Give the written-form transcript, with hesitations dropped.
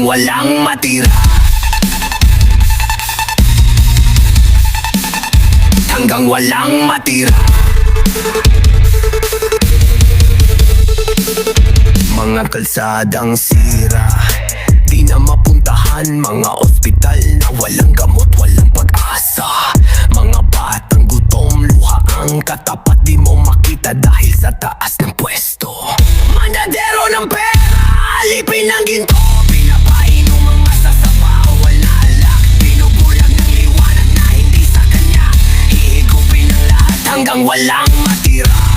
hanggang walang matira. Hanggang walang matira. Mga kalsadang sira, di na mapuntahan. Mga ospital na walang gamot, walang pag-asa. Mga batang gutom, luha ang katapat. Di mo makita dahil sa taas ng pwesto. Mandadero ng pera, alipin ng ginto. Pinapain ng mga sasabaw, wala alak. Binubulag ng liwanag na hindi sa kanya. Hihigupin ang lahat hanggang walang matira.